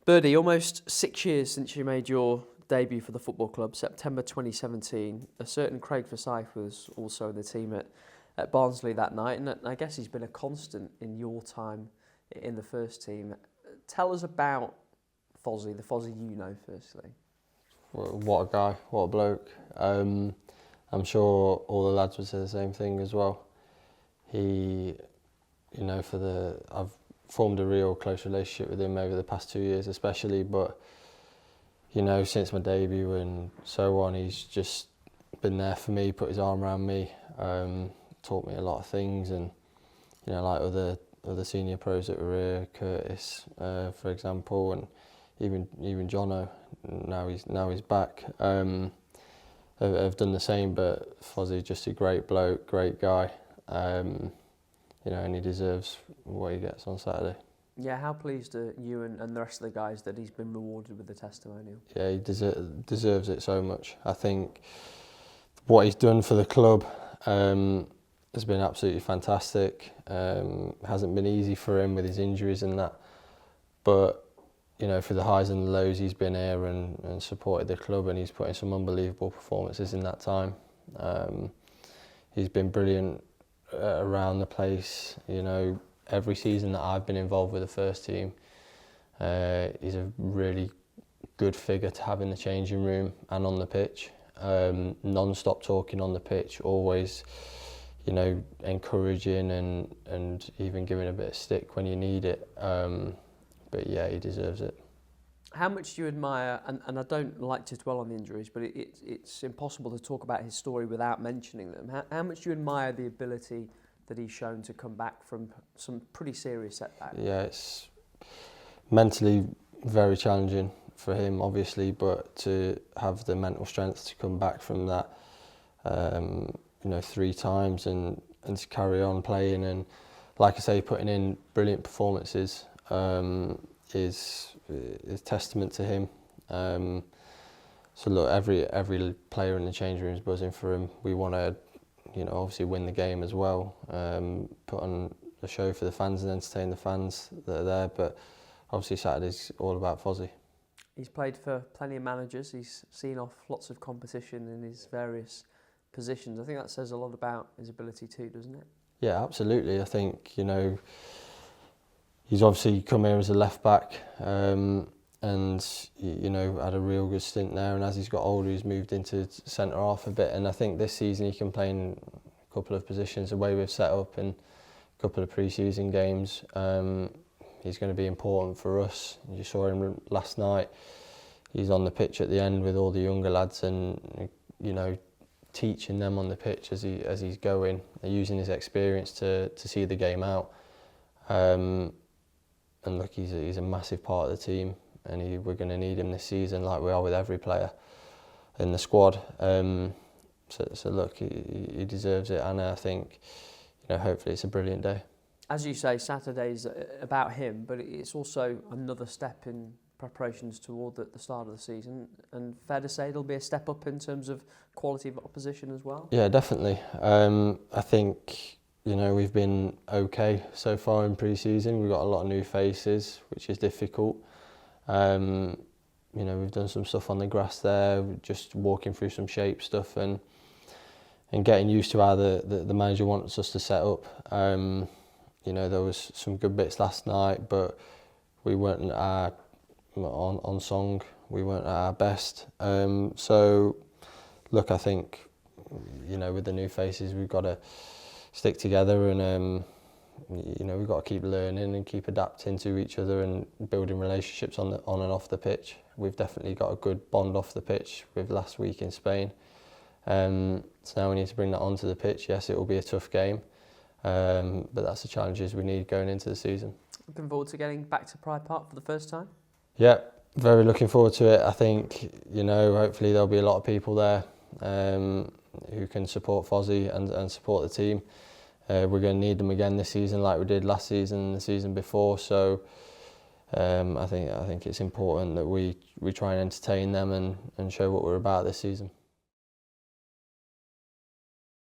Birdie, almost 6 years since you made your debut for the football club, September 2017. A certain Craig Forsyth was also in the team at Barnsley that night, and I guess he's been a constant in your time in the first team. Tell us about Fozzie, the Fozzie you know, firstly. What a guy, what a bloke. I'm sure all the lads would say the same thing as well. I've formed a real close relationship with him over the past 2 years especially, but since my debut and so on, he's just been there for me, put his arm around me, taught me a lot of things, and like other senior pros that were here, Curtis, for example, and even Jono, now he's back, have done the same. But Fozzie's just a great bloke, great guy, and he deserves what he gets on Saturday. Yeah, how pleased are you and the rest of the guys that he's been rewarded with the testimonial? Yeah, he deserves it so much. I think what he's done for the club has been absolutely fantastic. Hasn't been easy for him with his injuries and that, but for the highs and the lows, he's been here and supported the club, and he's put in some unbelievable performances in that time. He's been brilliant around the place. Every season that I've been involved with the first team, he's a really good figure to have in the changing room and on the pitch. Non-stop talking on the pitch, always, encouraging and even giving a bit of stick when you need it. But yeah, he deserves it. How much do you admire, and I don't like to dwell on the injuries, but it's impossible to talk about his story without mentioning them. How much do you admire the ability that he's shown to come back from some pretty serious setbacks? Yeah, it's mentally very challenging for him, obviously, but to have the mental strength to come back from that, 3 times and to carry on playing, and like I say, putting in brilliant performances is testament to him. So look, every player in the changing room is buzzing for him. We want to, obviously win the game as well, put on a show for the fans and entertain the fans that are there, but obviously Saturday's all about Fozzie. He's played for plenty of managers, he's seen off lots of competition in his various positions. I think that says a lot about his ability too, doesn't it? Yeah, absolutely. I think, he's obviously come here as a left back, and had a real good stint there, and as he's got older he's moved into centre half a bit, and I think this season he can play in a couple of positions the way we've set up in a couple of pre-season games. He's going to be important for us. You saw him last night. He's on the pitch at the end with all the younger lads, and teaching them on the pitch as he's going, using his experience to see the game out. And look, he's a massive part of the team, and we're going to need him this season, like we are with every player in the squad. So look, he deserves it, and I think, hopefully it's a brilliant day. As you say, Saturday's about him, but it's also another step in preparations toward the start of the season, and fair to say it'll be a step up in terms of quality of opposition as well. Yeah, definitely. I think we've been okay so far in pre-season. We've got a lot of new faces, which is difficult. We've done some stuff on the grass there, just walking through some shape stuff and getting used to how the manager wants us to set up. There was some good bits last night, but we weren't on song. We weren't at our best. So, look, I think with the new faces, we've got to stick together, and we've got to keep learning and keep adapting to each other and building relationships on and off the pitch. We've definitely got a good bond off the pitch with last week in Spain. So now we need to bring that onto the pitch. Yes, it will be a tough game, but that's the challenges we need going into the season. Looking forward to getting back to Pride Park for the first time? Yeah, very looking forward to it. I think, hopefully there'll be a lot of people there who can support Fozzie and support the team. We're going to need them again this season, like we did last season and the season before. So I think it's important that we try and entertain them and show what we're about this season.